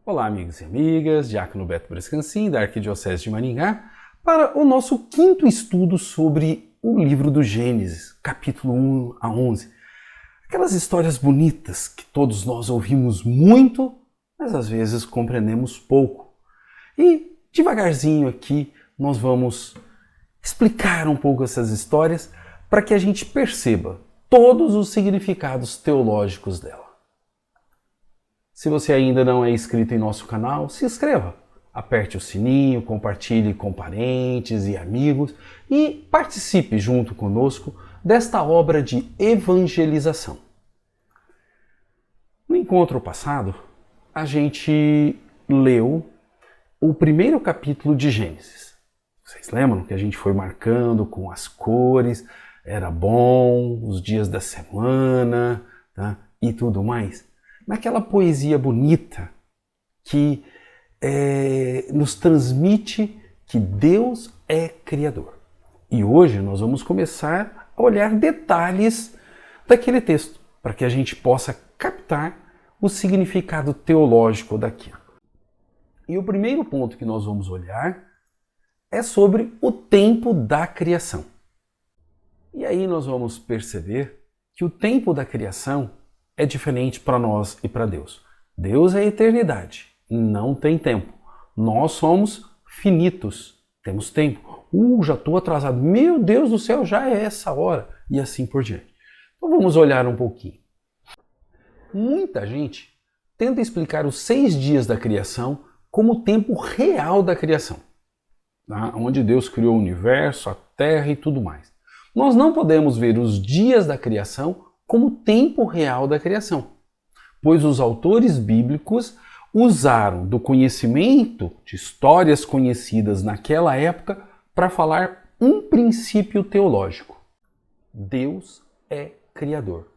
Olá, amigos e amigas, Diácono Beto Brescancin, da Arquidiocese de Maringá, para o nosso quinto estudo sobre o livro do Gênesis, capítulo 1 a 11. Aquelas histórias bonitas que todos nós ouvimos muito, mas às vezes compreendemos pouco. E devagarzinho aqui nós vamos explicar um pouco essas histórias para que a gente perceba todos os significados teológicos dela. Se você ainda não é inscrito em nosso canal, se inscreva. Aperte o sininho, compartilhe com parentes e amigos e participe junto conosco desta obra de evangelização. No encontro passado, a gente leu o primeiro capítulo de Gênesis. Vocês lembram que a gente foi marcando com as cores, era bom, os dias da semana, tá? E tudo mais? Naquela poesia bonita que nos transmite que Deus é Criador. E hoje nós vamos começar a olhar detalhes daquele texto, para que a gente possa captar o significado teológico daquilo. E o primeiro ponto que nós vamos olhar é sobre o tempo da criação. E aí nós vamos perceber que o tempo da criação é diferente para nós e para Deus. Deus é eternidade, não tem tempo. Nós somos finitos, temos tempo. Já estou atrasado. Meu Deus do céu, já é essa hora. E assim por diante. Então vamos olhar um pouquinho. Muita gente tenta explicar os 6 dias da criação como o tempo real da criação, tá? Onde Deus criou o universo, a terra e tudo mais. Nós não podemos ver os dias da criação como o tempo real da criação, pois os autores bíblicos usaram do conhecimento de histórias conhecidas naquela época para falar um princípio teológico. Deus é Criador.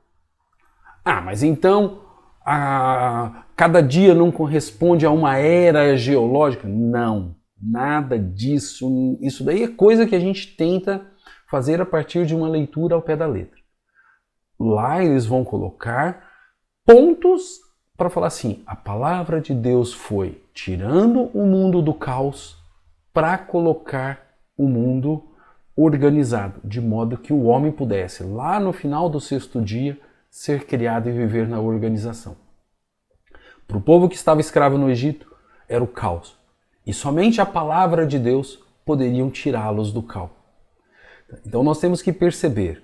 Mas então cada dia não corresponde a uma era geológica? Não, nada disso. Isso daí é coisa que a gente tenta fazer a partir de uma leitura ao pé da letra. Lá eles vão colocar pontos para falar assim, a palavra de Deus foi tirando o mundo do caos para colocar o mundo organizado, de modo que o homem pudesse, lá no final do 6º dia, ser criado e viver na organização. Para o povo que estava escravo no Egito, era o caos. E somente a palavra de Deus poderiam tirá-los do caos. Então nós temos que perceber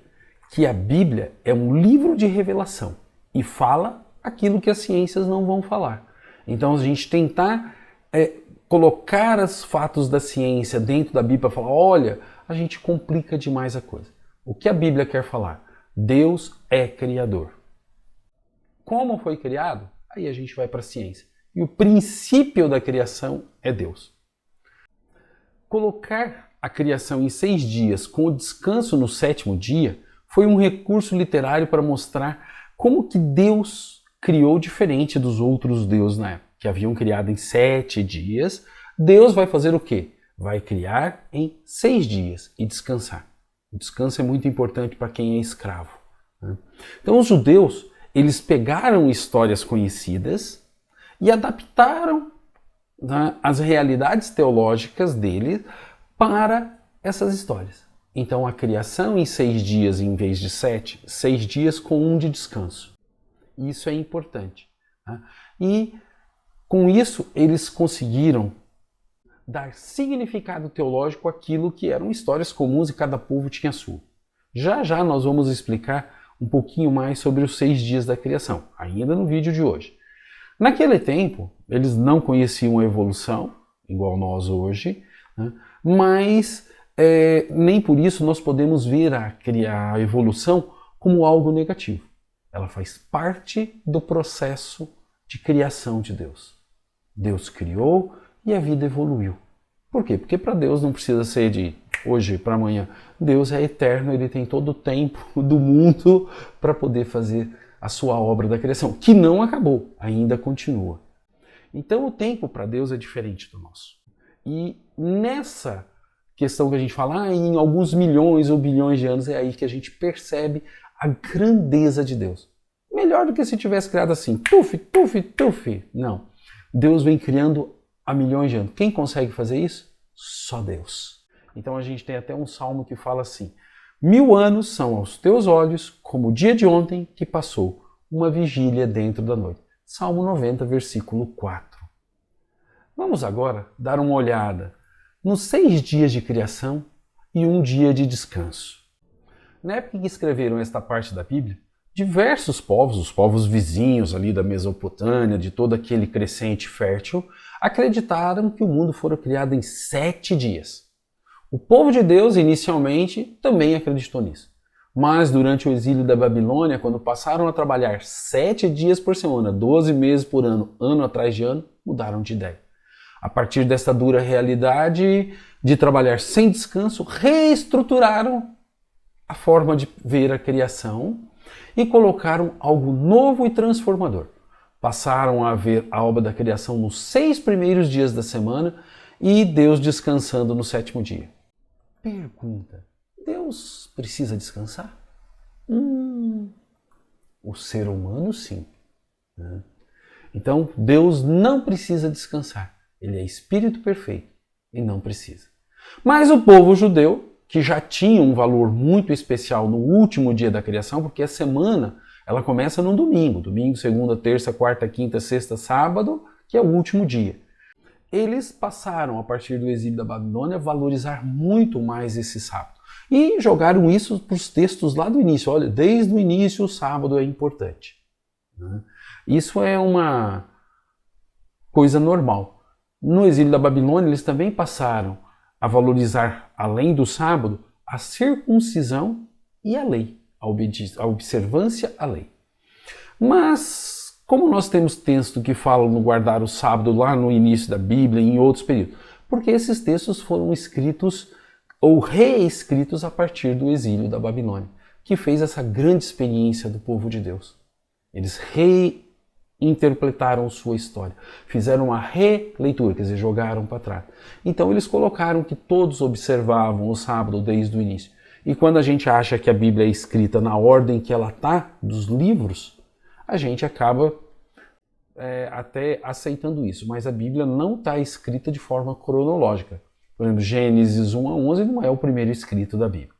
que a Bíblia é um livro de revelação e fala aquilo que as ciências não vão falar. Então a gente tentar colocar os fatos da ciência dentro da Bíblia para falar, olha, a gente complica demais a coisa. O que a Bíblia quer falar? Deus é Criador. Como foi criado? Aí a gente vai para a ciência. E o princípio da criação é Deus. Colocar a criação em 6 dias com o descanso no 7º dia foi um recurso literário para mostrar como que Deus criou diferente dos outros deuses na época, que haviam criado em 7 dias. Deus vai fazer o quê? Vai criar em 6 dias e descansar. O descanso é muito importante para quem é escravo, né? Então os judeus, eles pegaram histórias conhecidas e adaptaram, né, as realidades teológicas deles para essas histórias. Então a criação em 6 dias em vez de 7, 6 dias com 1 de descanso. Isso é importante, né? E com isso eles conseguiram dar significado teológico àquilo que eram histórias comuns e cada povo tinha a sua. Já nós vamos explicar um pouquinho mais sobre os 6 dias da criação, ainda no vídeo de hoje. Naquele tempo, eles não conheciam a evolução, igual nós hoje, né? Mas nem por isso nós podemos ver a evolução como algo negativo. Ela faz parte do processo de criação de Deus. Deus criou e a vida evoluiu. Por quê? Porque para Deus não precisa ser de hoje para amanhã. Deus é eterno, ele tem todo o tempo do mundo para poder fazer a sua obra da criação, que não acabou, ainda continua. Então o tempo para Deus é diferente do nosso. E nessa questão que a gente fala, em alguns milhões ou bilhões de anos, é aí que a gente percebe a grandeza de Deus. Melhor do que se tivesse criado assim, tuf, tuf, tuf. Não. Deus vem criando há milhões de anos. Quem consegue fazer isso? Só Deus. Então a gente tem até um salmo que fala assim: 1000 anos são aos teus olhos como o dia de ontem que passou, uma vigília dentro da noite. Salmo 90, versículo 4. Vamos agora dar uma olhada nos 6 dias de criação e um dia de descanso. Na época que escreveram esta parte da Bíblia, diversos povos, os povos vizinhos ali da Mesopotâmia, de todo aquele crescente fértil, acreditaram que o mundo fora criado em 7 dias. O povo de Deus, inicialmente, também acreditou nisso. Mas durante o exílio da Babilônia, quando passaram a trabalhar 7 dias por semana, 12 meses por ano, ano atrás de ano, mudaram de ideia. A partir dessa dura realidade de trabalhar sem descanso, reestruturaram a forma de ver a criação e colocaram algo novo e transformador. Passaram a ver a obra da criação nos 6 primeiros dias da semana e Deus descansando no 7º dia. Pergunta: Deus precisa descansar? O ser humano sim. Então Deus não precisa descansar. Ele é espírito perfeito e não precisa. Mas o povo judeu, que já tinha um valor muito especial no último dia da criação, porque a semana ela começa no domingo. Domingo, segunda, terça, quarta, quinta, sexta, sábado, que é o último dia. Eles passaram, a partir do exílio da Babilônia, a valorizar muito mais esse sábado. E jogaram isso para os textos lá do início. Olha, desde o início o sábado é importante. Isso é uma coisa normal. No exílio da Babilônia, eles também passaram a valorizar, além do sábado, a circuncisão e a lei, a observância à lei. Mas, como nós temos texto que falam no guardar o sábado lá no início da Bíblia e em outros períodos? Porque esses textos foram escritos ou reescritos a partir do exílio da Babilônia, que fez essa grande experiência do povo de Deus. Eles reinterpretaram sua história, fizeram uma releitura, quer dizer, jogaram para trás. Então eles colocaram que todos observavam o sábado desde o início. E quando a gente acha que a Bíblia é escrita na ordem que ela está, dos livros, a gente acaba até aceitando isso. Mas a Bíblia não está escrita de forma cronológica. Por exemplo, Gênesis 1 a 11 não é o primeiro escrito da Bíblia.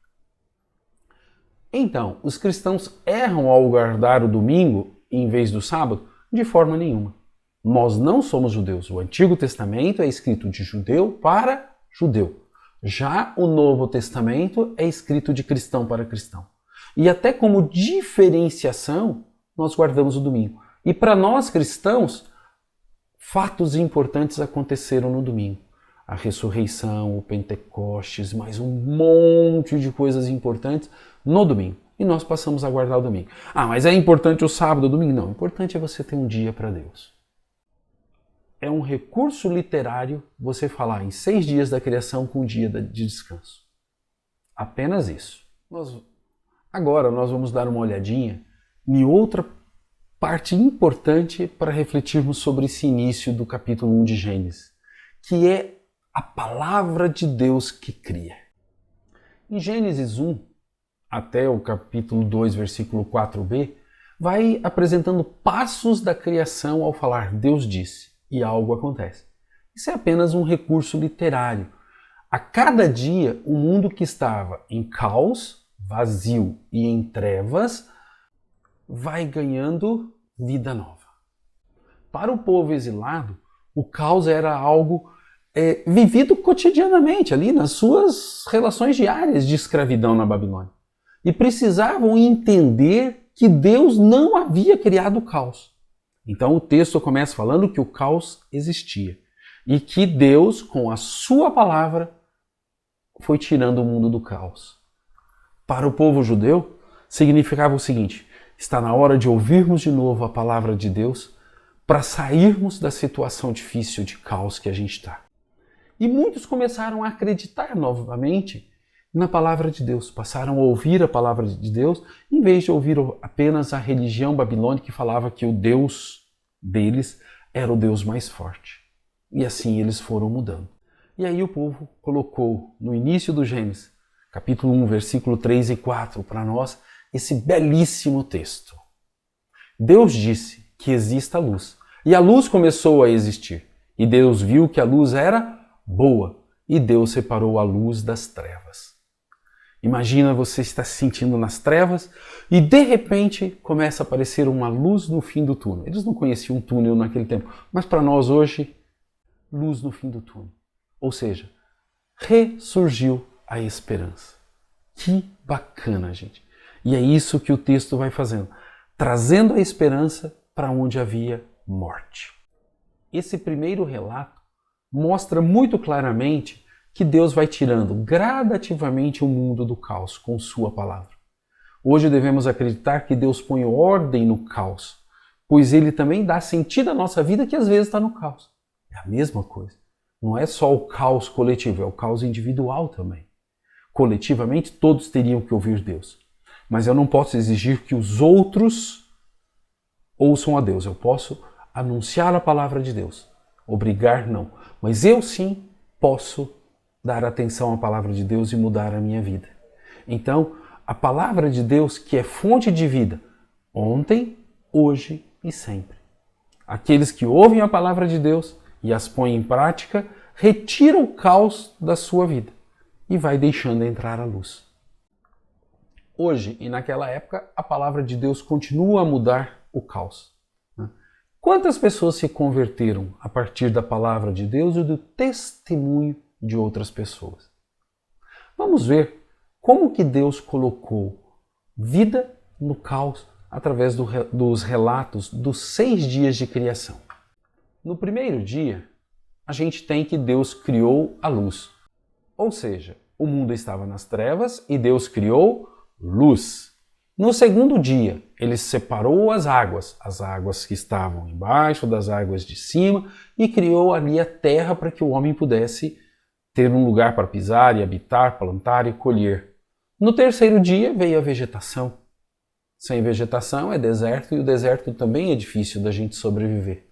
Então, os cristãos erram ao guardar o domingo em vez do sábado? De forma nenhuma. Nós não somos judeus. O Antigo Testamento é escrito de judeu para judeu. Já o Novo Testamento é escrito de cristão para cristão. E até como diferenciação, nós guardamos o domingo. E para nós cristãos, fatos importantes aconteceram no domingo. A ressurreição, o Pentecostes, mais um monte de coisas importantes no domingo. E nós passamos a guardar o domingo. Ah, mas é importante o sábado, o domingo? Não, o importante é você ter um dia para Deus. É um recurso literário você falar em 6 dias da criação com um dia de descanso. Apenas isso. Agora nós vamos dar uma olhadinha em outra parte importante para refletirmos sobre esse início do capítulo 1 de Gênesis, que é a palavra de Deus que cria. Em Gênesis 1, até o capítulo 2, versículo 4b, vai apresentando passos da criação ao falar Deus disse e algo acontece. Isso é apenas um recurso literário. A cada dia, o mundo que estava em caos, vazio e em trevas, vai ganhando vida nova. Para o povo exilado, o caos era algo vivido cotidianamente ali nas suas relações diárias de escravidão na Babilônia. E precisavam entender que Deus não havia criado o caos. Então o texto começa falando que o caos existia e que Deus, com a sua palavra, foi tirando o mundo do caos. Para o povo judeu, significava o seguinte: está na hora de ouvirmos de novo a palavra de Deus para sairmos da situação difícil de caos que a gente está. E muitos começaram a acreditar novamente na palavra de Deus, passaram a ouvir a palavra de Deus, em vez de ouvir apenas a religião babilônica que falava que o Deus deles era o Deus mais forte. E assim eles foram mudando. E aí o povo colocou no início do Gênesis, capítulo 1, versículo 3 e 4, para nós, esse belíssimo texto. Deus disse que exista luz. E a luz começou a existir. E Deus viu que a luz era boa. E Deus separou a luz das trevas. Imagina você estar se sentindo nas trevas e de repente começa a aparecer uma luz no fim do túnel. Eles não conheciam túnel naquele tempo, mas para nós hoje, luz no fim do túnel. Ou seja, ressurgiu a esperança. Que bacana, gente. E é isso que o texto vai fazendo, trazendo a esperança para onde havia morte. Esse primeiro relato mostra muito claramente que Deus vai tirando gradativamente o mundo do caos com sua palavra. Hoje devemos acreditar que Deus põe ordem no caos, pois Ele também dá sentido à nossa vida que às vezes está no caos. É a mesma coisa. Não é só o caos coletivo, é o caos individual também. Coletivamente, todos teriam que ouvir Deus. Mas eu não posso exigir que os outros ouçam a Deus. Eu posso anunciar a palavra de Deus. Obrigar, não. Mas eu sim posso dar atenção à palavra de Deus e mudar a minha vida. Então, a palavra de Deus, que é fonte de vida, ontem, hoje e sempre. Aqueles que ouvem a palavra de Deus e as põem em prática, retiram o caos da sua vida e vai deixando entrar a luz. Hoje e naquela época, a palavra de Deus continua a mudar o caos. Quantas pessoas se converteram a partir da palavra de Deus e do testemunho de outras pessoas? Vamos ver como que Deus colocou vida no caos através dos relatos dos 6 dias de criação. No primeiro dia, a gente tem que Deus criou a luz. Ou seja, o mundo estava nas trevas e Deus criou luz. No segundo dia, ele separou as águas que estavam embaixo das águas de cima e criou ali a terra para que o homem pudesse ter um lugar para pisar e habitar, plantar e colher. No terceiro dia veio a vegetação. Sem vegetação é deserto e o deserto também é difícil da gente sobreviver.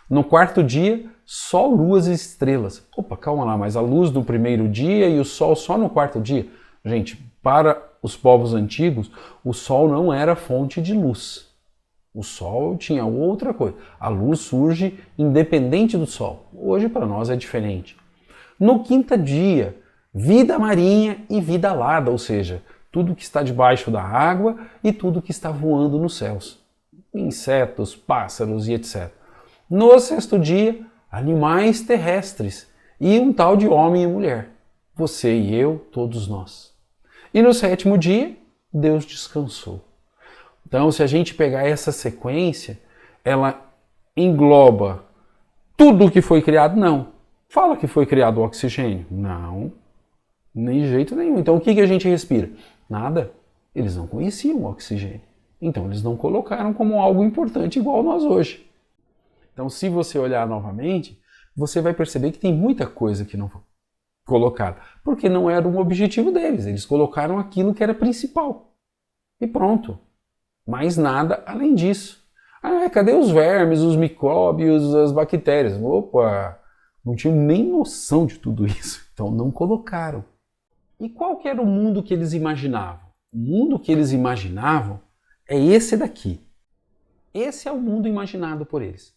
No quarto dia, sol, luas e estrelas. Opa, calma lá, mas a luz do primeiro dia e o sol só no quarto dia? Gente, para os povos antigos, o sol não era fonte de luz. O sol tinha outra coisa. A luz surge independente do sol. Hoje para nós é diferente. No quinto dia, vida marinha e vida alada, ou seja, tudo que está debaixo da água e tudo que está voando nos céus. Insetos, pássaros e etc. No sexto dia, animais terrestres e um tal de homem e mulher. Você e eu, todos nós. E no sétimo dia, Deus descansou. Então, se a gente pegar essa sequência, ela engloba tudo o que foi criado? Não. Fala que foi criado o oxigênio? Não. Nem de jeito nenhum. Então, o que a gente respira? Nada. Eles não conheciam o oxigênio. Então, eles não colocaram como algo importante igual nós hoje. Então, se você olhar novamente, você vai perceber que tem muita coisa que não foi colocada, porque não era um objetivo deles. Eles colocaram aquilo que era principal. E pronto. Mais nada além disso. Ah, cadê os vermes, os micróbios, as bactérias? Opa, não tinham nem noção de tudo isso. Então não colocaram. E qual que era o mundo que eles imaginavam? O mundo que eles imaginavam é esse daqui. Esse é o mundo imaginado por eles.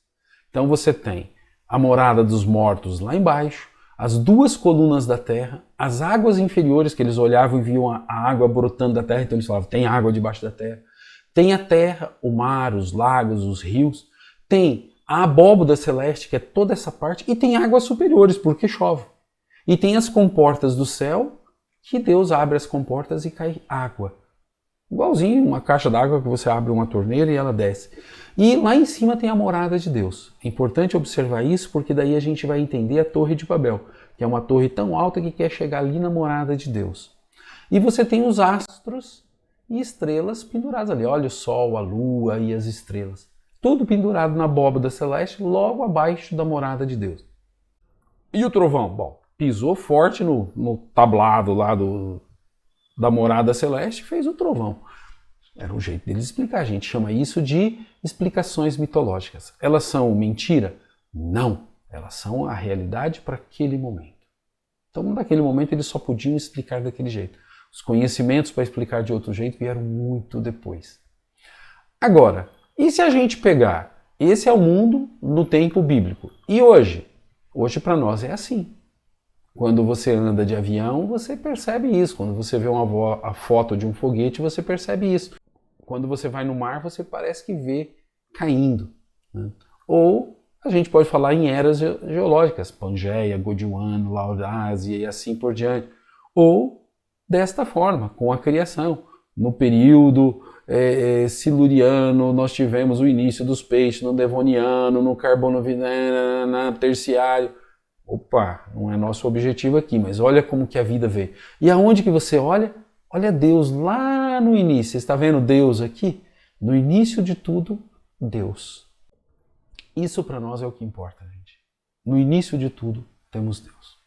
Então você tem a morada dos mortos lá embaixo, as 2 colunas da terra, as águas inferiores que eles olhavam e viam a água brotando da terra, então eles falavam, tem água debaixo da terra. Tem a terra, o mar, os lagos, os rios, tem a abóboda celeste, que é toda essa parte, e tem águas superiores, porque chove. E tem as comportas do céu, que Deus abre as comportas e cai água. Igualzinho uma caixa d'água que você abre uma torneira e ela desce. E lá em cima tem a morada de Deus. É importante observar isso porque daí a gente vai entender a Torre de Babel, que é uma torre tão alta que quer chegar ali na morada de Deus. E você tem os astros e estrelas penduradas ali. Olha o sol, a lua e as estrelas. Tudo pendurado na abóbada celeste, logo abaixo da morada de Deus. E o trovão? Bom, pisou forte no tablado lá da morada celeste e fez o trovão. Era um jeito deles explicar. A gente chama isso de explicações mitológicas. Elas são mentira? Não. Elas são a realidade para aquele momento. Então, naquele momento, eles só podiam explicar daquele jeito. Os conhecimentos para explicar de outro jeito vieram muito depois. Agora, e se a gente pegar Esse é o mundo no tempo bíblico. E hoje? Hoje para nós é assim. Quando você anda de avião, você percebe isso. Quando você vê a foto de um foguete, você percebe isso. Quando você vai no mar, você parece que vê caindo, né? Ou a gente pode falar em eras geológicas, Pangeia, Gondwana, Laurásia e assim por diante. Ou desta forma, com a criação. No período siluriano, nós tivemos o início dos peixes, no Devoniano, no Carbonoviano, na Terciário. Opa, não é nosso objetivo aqui, mas olha como que a vida veio. E aonde que você olha? Olha Deus lá no início. Você está vendo Deus aqui? No início de tudo, Deus. Isso para nós é o que importa, gente. No início de tudo, temos Deus.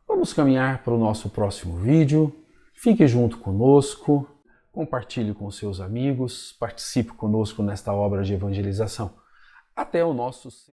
Vamos caminhar para o nosso próximo vídeo. Fique junto conosco, compartilhe com seus amigos, participe conosco nesta obra de evangelização. Até o nosso